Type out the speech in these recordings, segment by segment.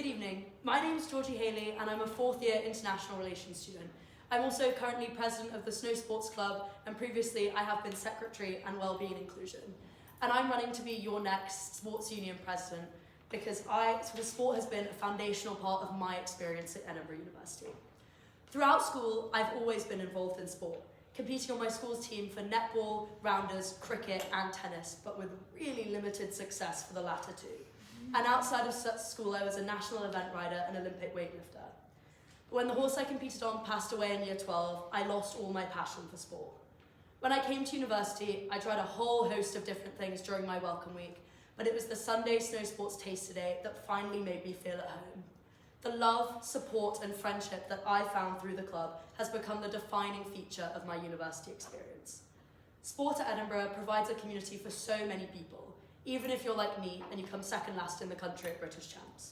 Good evening. My name is Georgie Haley and I'm a fourth year international relations student. I'm also currently president of the Snow Sports Club and previously I have been secretary and wellbeing inclusion. And I'm running to be your next sports union president because the sport has been a foundational part of my experience at Edinburgh University. Throughout school, I've always been involved in sport, competing on my school's team for netball, rounders, cricket and tennis, but with really limited success for the latter two. And outside of school, I was a national event rider and Olympic weightlifter. But when the horse I competed on passed away in year 12, I lost all my passion for sport. When I came to university, I tried a whole host of different things during my welcome week, but it was the Sunday Snow Sports Taster Day that finally made me feel at home. The love, support and friendship that I found through the club has become the defining feature of my university experience. Sport at Edinburgh provides a community for so many people, even if you're like me and you come second last in the country at British Champs.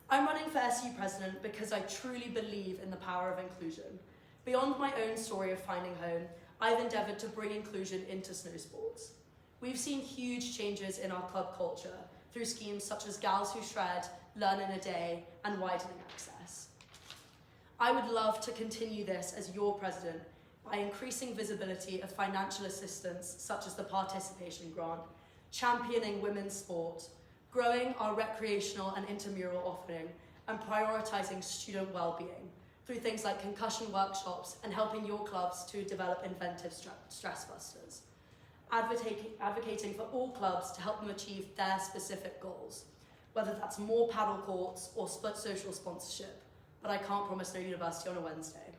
I'm running for SU president because I truly believe in the power of inclusion. Beyond my own story of finding home, I've endeavoured to bring inclusion into snow sports. We've seen huge changes in our club culture through schemes such as Gals Who Shred, Learn in a Day, and widening access. I would love to continue this as your president by increasing visibility of financial assistance such as the participation grant, championing women's sport, growing our recreational and intramural offering, and prioritising student well-being through things like concussion workshops and helping your clubs to develop inventive stress busters. Advocating for all clubs to help them achieve their specific goals, whether that's more paddle courts or split social sponsorship, but I can't promise no university on a Wednesday.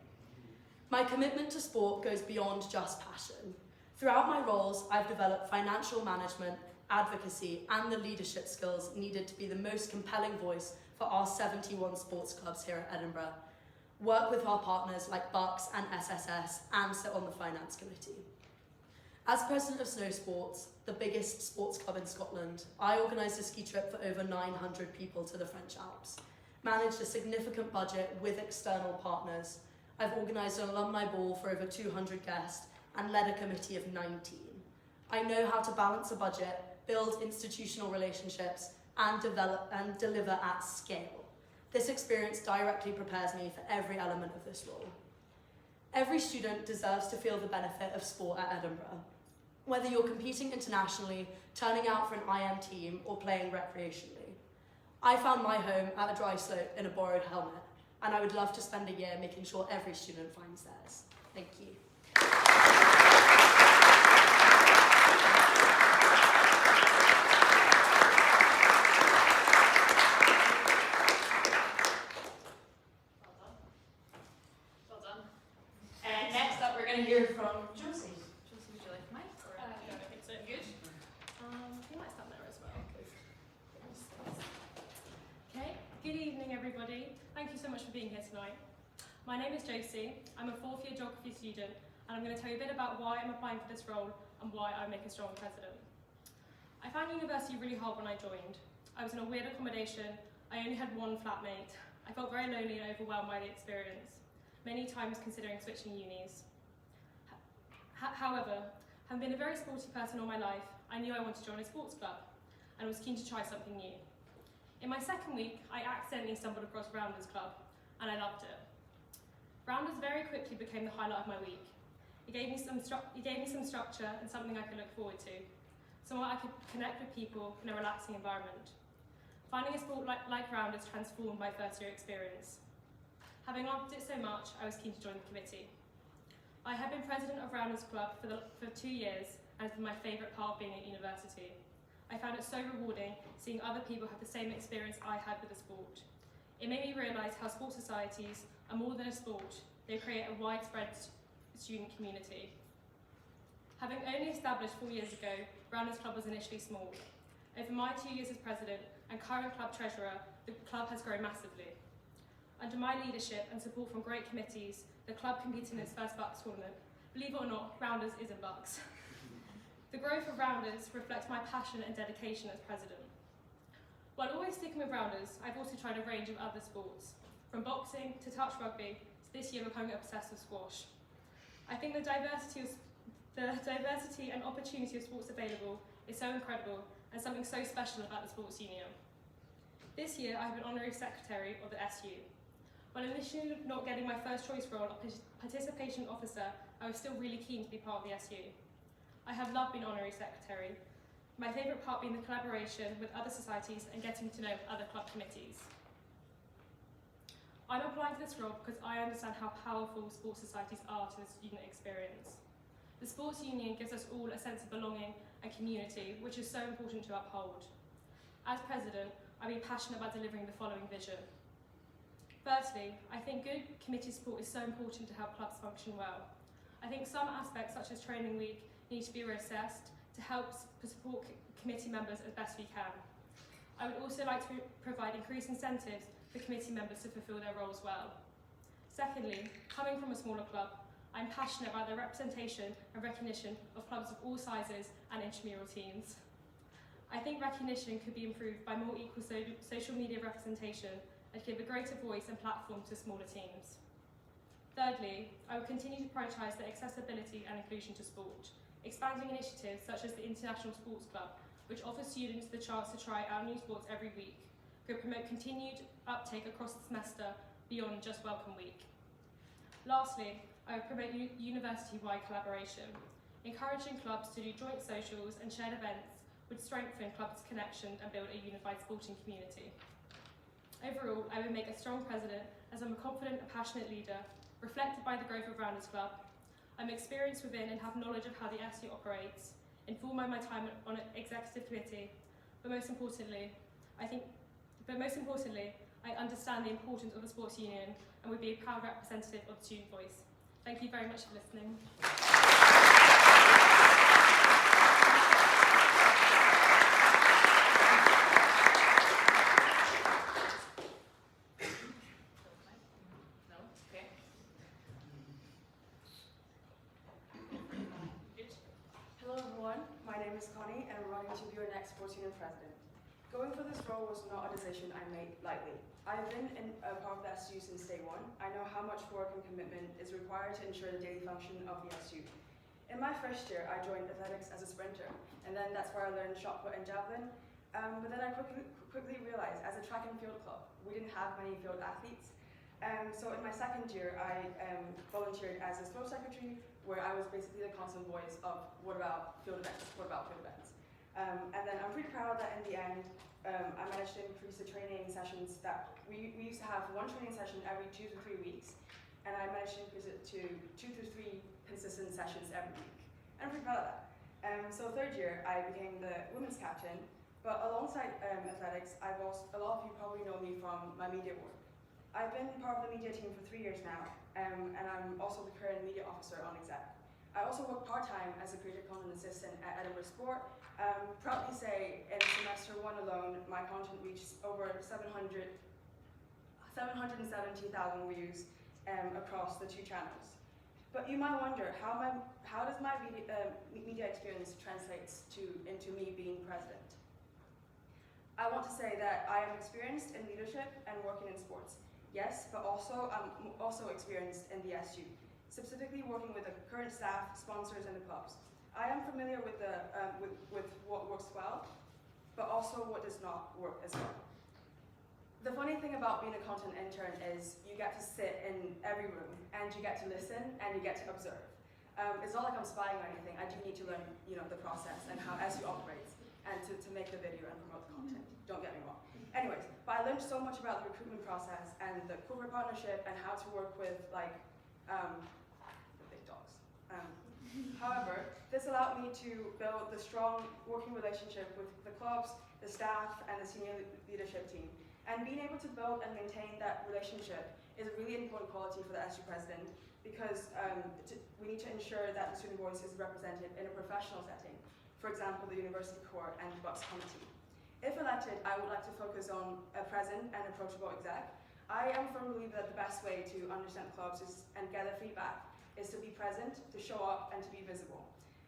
My commitment to sport goes beyond just passion. Throughout my roles, I've developed financial management, advocacy, and the leadership skills needed to be the most compelling voice for our 71 sports clubs here at Edinburgh, work with our partners like Bucks and SSS, and sit on the finance committee. As president of Snow Sports, the biggest sports club in Scotland, I organised a ski trip for over 900 people to the French Alps, managed a significant budget with external partners. I've organised an alumni ball for over 200 guests and led a committee of 19. I know how to balance a budget, build institutional relationships, and deliver at scale. This experience directly prepares me for every element of this role. Every student deserves to feel the benefit of sport at Edinburgh. Whether you're competing internationally, turning out for an IM team, or playing recreationally. I found my home at a dry slope in a borrowed helmet, and I would love to spend a year making sure every student finds theirs. Thank you. Hear from Josie. Josie, would you like the mic? Or I don't think so. Good. You might stand there as well. Okay. Good evening, everybody. Thank you so much for being here tonight. My name is Josie. I'm a fourth year geography student, and I'm going to tell you a bit about why I'm applying for this role and why I make a strong president. I found university really hard when I joined. I was in a weird accommodation. I only had one flatmate. I felt very lonely and overwhelmed by the experience, many times considering switching unis. However, having been a very sporty person all my life, I knew I wanted to join a sports club and was keen to try something new. In my second week, I accidentally stumbled across Rounders Club and I loved it. Rounders very quickly became the highlight of my week. It gave me some structure and something I could look forward to, somewhere I could connect with people in a relaxing environment. Finding a sport like Rounders transformed my first year experience. Having loved it so much, I was keen to join the committee. I have been president of Rounders Club for 2 years and it's been my favourite part of being at university. I found it so rewarding seeing other people have the same experience I had with the sport. It made me realise how sports societies are more than a sport, they create a widespread student community. Having only established 4 years ago, Rounders Club was initially small. Over my 2 years as president and current club treasurer, the club has grown massively. Under my leadership and support from great committees, the club competes in its first Bucks tournament. Believe it or not, Rounders isn't Bucks. The growth of Rounders reflects my passion and dedication as president. While always sticking with Rounders, I've also tried a range of other sports, from boxing to touch rugby to this year becoming obsessed with squash. I think the diversity and opportunity of sports available is so incredible and something so special about the sports union. This year, I have been Honorary Secretary of the SU. While initially not getting my first choice role of Participation Officer, I was still really keen to be part of the SU. I have loved being Honorary Secretary, my favourite part being the collaboration with other societies and getting to know other club committees. I'm applying for this role because I understand how powerful sports societies are to the student experience. The sports union gives us all a sense of belonging and community, which is so important to uphold. As President, I'll be passionate about delivering the following vision. Firstly, I think good committee support is so important to help clubs function well. I think some aspects, such as training week, need to be reassessed to help support committee members as best we can. I would also like to provide increased incentives for committee members to fulfil their roles well. Secondly, coming from a smaller club, I'm passionate about the representation and recognition of clubs of all sizes and intramural teams. I think recognition could be improved by more equal social media representation and give a greater voice and platform to smaller teams. Thirdly, I will continue to prioritise the accessibility and inclusion to sport, expanding initiatives such as the International Sports Club, which offers students the chance to try out new sports every week, could promote continued uptake across the semester beyond just Welcome Week. Lastly, I would promote university-wide collaboration. Encouraging clubs to do joint socials and shared events would strengthen clubs' connection and build a unified sporting community. Overall, I would make a strong president as I'm a confident and passionate leader, reflected by the growth of Rounders Club. I'm experienced within and have knowledge of how the SU operates, informed by my time on an executive committee, but most importantly, I understand the importance of the sports union and would be a proud representative of the student voice. Thank you very much for listening. Sports Union President. Going for this role was not a decision I made lightly. I've been a part of the SU since day one. I know how much work and commitment is required to ensure the daily function of the SU. In my first year, I joined athletics as a sprinter, and then that's where I learned shot put and javelin. But then I quickly realized, as a track and field club, we didn't have many field athletes. So in my second year, I volunteered as a sports secretary, where I was basically the constant voice of what about field events, and then I'm pretty proud that in the end, I managed to increase the training sessions that we used to have one training session every 2 to 3 weeks, and I managed to increase it to 2 to 3 consistent sessions every week. And I'm pretty proud of that. So third year, I became the women's captain, but alongside athletics, a lot of you probably know me from my media work. I've been part of the media team for 3 years now, and I'm also the current media officer on exec. I also work part-time as a creative content assistant at Edinburgh Sport. Proudly say, in semester 1 alone, my content reached over 770,000 views across the 2 channels. But you might wonder, how does my media experience translate into me being president? I want to say that I am experienced in leadership and working in sports. Yes, but I'm also experienced in the SU, specifically working with the current staff, sponsors, and the clubs. I am familiar with what works well, but also what does not work as well. The funny thing about being a content intern is you get to sit in every room, and you get to listen, and you get to observe. It's not like I'm spying or anything. I do need to learn, the process and how SU operates, and to make the video and promote the content. Don't get me wrong. Anyways, but I learned so much about the recruitment process and the corporate partnership and how to work with the big dogs. However, this allowed me to build the strong working relationship with the clubs, the staff, and the senior leadership team. And being able to build and maintain that relationship is a really important quality for the SU president, because we need to ensure that the student voice is represented in a professional setting, for example, the university court and the Bucks committee. If elected, I would like to focus on a present and approachable exec. I am firm believer that the best way to understand clubs and gather feedback is to be present, to show up, and to be visible.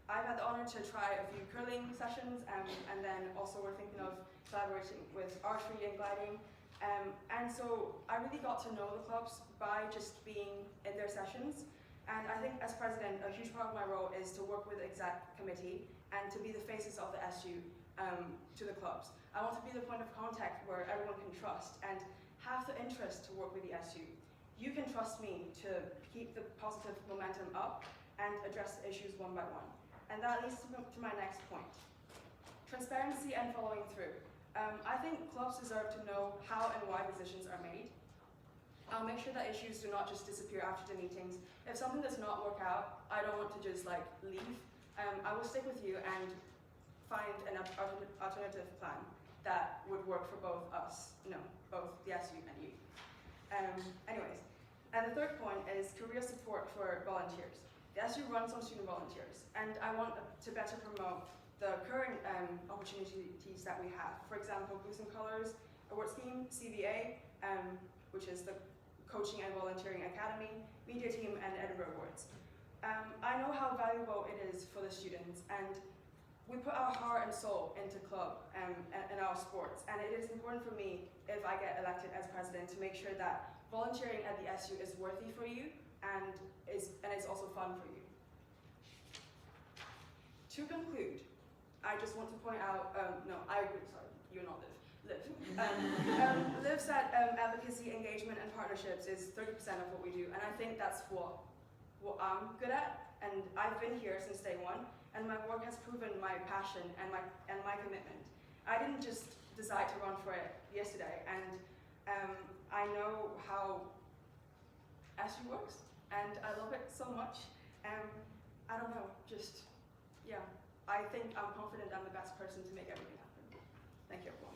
I've had the honor to try a few curling sessions, and then also we're thinking of collaborating with archery and gliding. And so I really got to know the clubs by just being in their sessions. And I think as president, a huge part of my role is to work with the exec committee and to be the faces of the SU to the clubs. I want to be the point of contact where everyone can trust and have the interest to work with the SU. You can trust me to keep the positive momentum up and address the issues one by one. And that leads to my next point. Transparency and following through. I think clubs deserve to know how and why decisions are made. I'll make sure that issues do not just disappear after the meetings. If something does not work out, I don't want to just leave. I will stick with you and find an alternative plan that would work for both us, both the SU and you. Anyways, and the third point is career support for volunteers. The SU runs on student volunteers, and I want to better promote the current opportunities that we have. For example, Blues and Colours Award Scheme, CVA, which is the Coaching and Volunteering Academy, Media Team, and Edinburgh Awards. I know how valuable it is for the students, and we put our heart and soul into club and our sports, and it is important for me, if I get elected as president, to make sure that volunteering at the SU is worthy for you and it's also fun for you. To conclude, I just want to point out, I agree, sorry, you're not Liv. Liv said advocacy, engagement, and partnerships is 30% of what we do, and I think that's what I'm good at, and I've been here since day one, and my work has proven my passion and my commitment. I didn't just decide to run for it yesterday, and I know how SU works, and I love it so much. I don't know, I think I'm confident I'm the best person to make everything happen. Thank you, everyone.